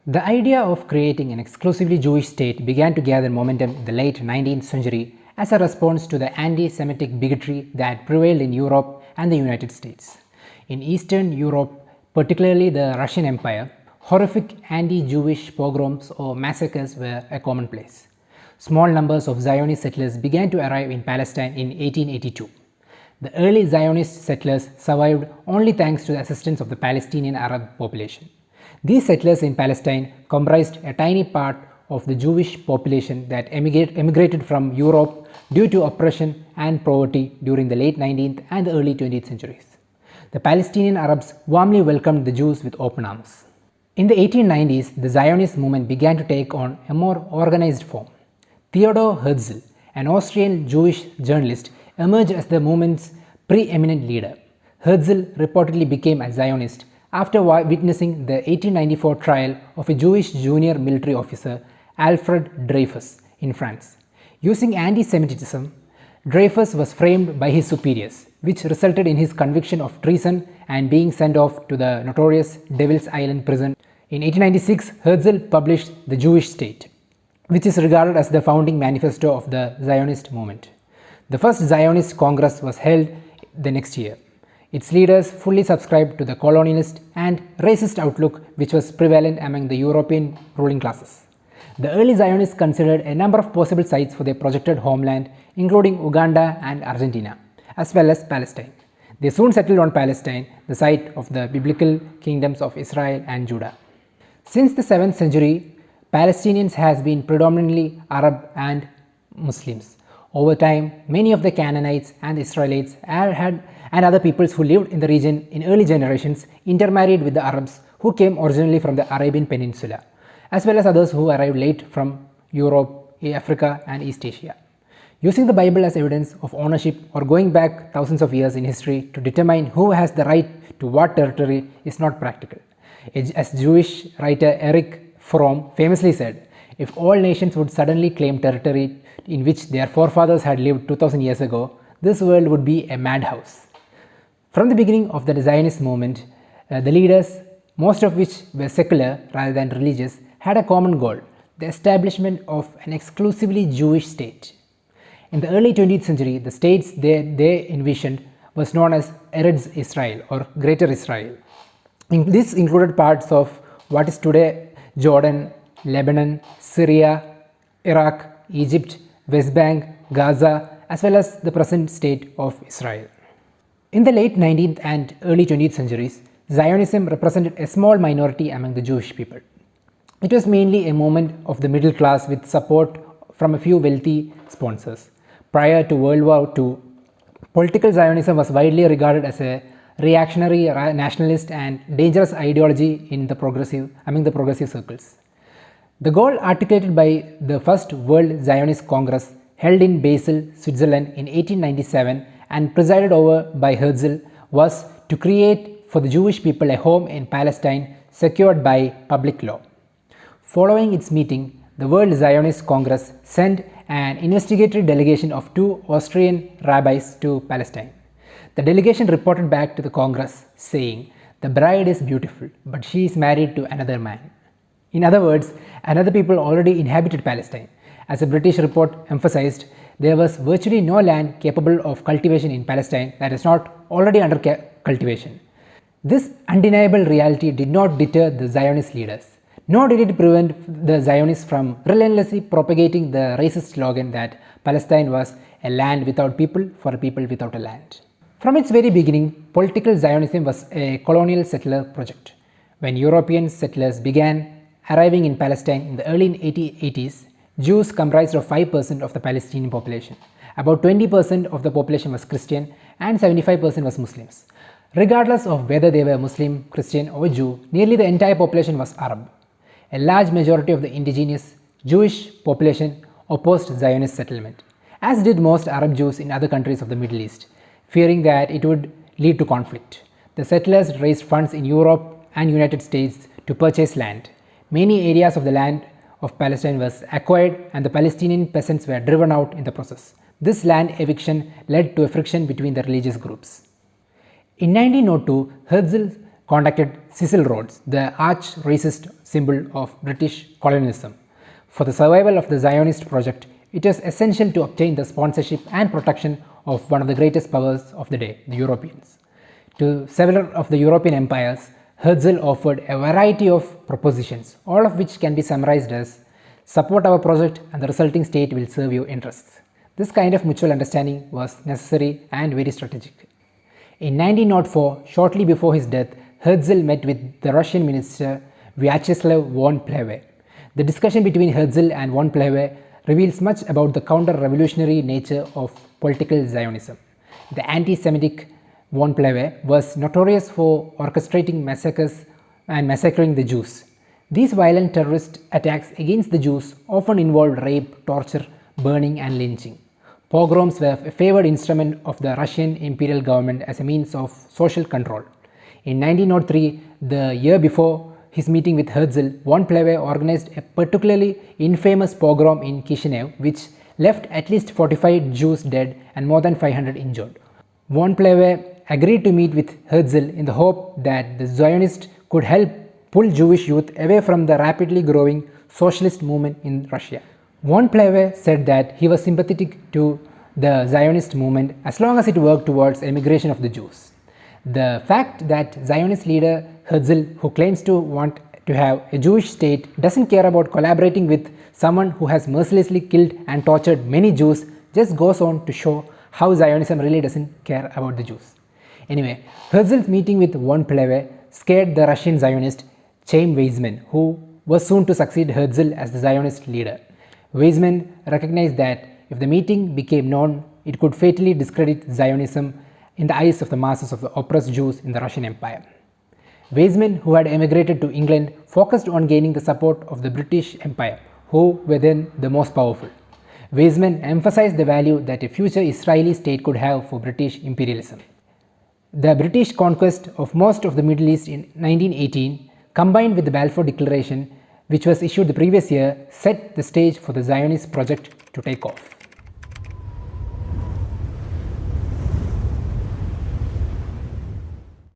The idea of creating an exclusively Jewish state began to gather momentum in the late 19th century as a response to the anti-Semitic bigotry that prevailed in Europe and the United States. In Eastern Europe, particularly the Russian Empire, horrific anti-Jewish pogroms or massacres were a commonplace. Small numbers of Zionist settlers began to arrive in Palestine in 1882. The early Zionist settlers survived only thanks to the assistance of the Palestinian Arab population. These settlers in Palestine comprised a tiny part of the Jewish population that emigrated from Europe due to oppression and poverty during the late 19th and the early 20th centuries. The Palestinian Arabs warmly welcomed the Jews with open arms. In the 1890s, the Zionist movement began to take on a more organized form. Theodor Herzl, an Austrian Jewish journalist, emerged as the movement's preeminent leader. Herzl reportedly became a Zionist after witnessing the 1894 trial of a Jewish junior military officer, Alfred Dreyfus, in France. Using anti-Semitism, Dreyfus was framed by his superiors, which resulted in his conviction of treason and being sent off to the notorious Devil's Island prison. In 1896, Herzl published The Jewish State, which is regarded as the founding manifesto of the Zionist movement. The first Zionist Congress was held the next year. Its leaders fully subscribed to the colonialist and racist outlook which was prevalent among the European ruling classes. The early Zionists considered a number of possible sites for their projected homeland, including Uganda and Argentina, as well as Palestine. They soon settled on Palestine, the site of the biblical kingdoms of Israel and Judah. Since the 7th century, Palestinians has been predominantly Arab and Muslims. Over time, many of the Canaanites and Israelites and other peoples who lived in the region in early generations intermarried with the Arabs who came originally from the Arabian Peninsula, as well as others who arrived late from Europe, Africa and East Asia. Using the Bible as evidence of ownership or going back thousands of years in history to determine who has the right to what territory is not practical. As Jewish writer Erich Fromm famously said, if all nations would suddenly claim territory in which their forefathers had lived 2000 years ago, this world would be a madhouse. From the beginning of the Zionist movement, the leaders, most of which were secular rather than religious, had a common goal, the establishment of an exclusively Jewish state. In the early 20th century, the states they envisioned was known as Eretz Israel or Greater Israel. This included parts of what is today Jordan, Lebanon, Syria, Iraq, Egypt, West Bank, Gaza, as well as the present state of Israel. In the late 19th and early 20th centuries, Zionism represented a small minority among the Jewish people. It was mainly a movement of the middle class with support from a few wealthy sponsors. Prior to World War II, political Zionism was widely regarded as a reactionary, nationalist and dangerous ideology among the progressive circles. The goal articulated by the First World Zionist Congress held in Basel, Switzerland in 1897 and presided over by Herzl was to create for the Jewish people a home in Palestine secured by public law. Following its meeting, the World Zionist Congress sent an investigatory delegation of 2 Austrian rabbis to Palestine. The delegation reported back to the Congress saying, "The bride is beautiful, but she is married to another man." In other words, another people already inhabited Palestine. As a British report emphasized, there was virtually no land capable of cultivation in Palestine that is not already under cultivation. This undeniable reality did not deter the Zionist leaders, nor did it prevent the Zionists from relentlessly propagating the racist slogan that Palestine was a land without people for a people without a land. From its very beginning, political Zionism was a colonial settler project. When European settlers began arriving in Palestine in the early 1880s, Jews comprised of 5% of the Palestinian population. About 20% of the population was Christian and 75% was Muslims. Regardless of whether they were Muslim, Christian or Jew, nearly the entire population was Arab. A large majority of the indigenous Jewish population opposed Zionist settlement, as did most Arab Jews in other countries of the Middle East, fearing that it would lead to conflict. The settlers raised funds in Europe and United States to purchase land. Many areas of the land of Palestine was acquired and the Palestinian peasants were driven out in the process. This land eviction led to a friction between the religious groups. In 1902, Herzl contacted Cecil Rhodes, the arch-racist symbol of British colonialism. For the survival of the Zionist project, it was essential to obtain the sponsorship and protection of one of the greatest powers of the day, the Europeans. To several of the European empires, Herzl offered a variety of propositions, all of which can be summarized as support our project and the resulting state will serve your interests. This kind of mutual understanding was necessary and very strategic. In 1904, shortly before his death, Herzl met with the Russian minister Vyacheslav von Plehve. The discussion between Herzl and von Plehve reveals much about the counter-revolutionary nature of political Zionism. The anti-Semitic von Plehve was notorious for orchestrating massacres and massacring the Jews. These violent terrorist attacks against the Jews often involved rape, torture, burning and lynching. Pogroms were a favored instrument of the Russian imperial government as a means of social control. In 1903, the year before his meeting with Herzl, von Plehve organized a particularly infamous pogrom in Kishinev which left at least 45 Jews dead and more than 500 injured. Von Plehve agreed to meet with Herzl in the hope that the Zionists could help pull Jewish youth away from the rapidly growing socialist movement in Russia. Von Plehve said that he was sympathetic to the Zionist movement as long as it worked towards emigration of the Jews. The fact that Zionist leader Herzl, who claims to want to have a Jewish state, doesn't care about collaborating with someone who has mercilessly killed and tortured many Jews just goes on to show how Zionism really doesn't care about the Jews. Anyway, Herzl's meeting with von Plehve scared the Russian Zionist Chaim Weizmann, who was soon to succeed Herzl as the Zionist leader. Weizmann recognized that if the meeting became known, it could fatally discredit Zionism in the eyes of the masses of the oppressed Jews in the Russian Empire. Weizmann, who had emigrated to England, focused on gaining the support of the British Empire, who were then the most powerful. Weizmann emphasized the value that a future Israeli state could have for British imperialism. The British conquest of most of the Middle East in 1918, combined with the Balfour Declaration, which was issued the previous year, set the stage for the Zionist project to take off.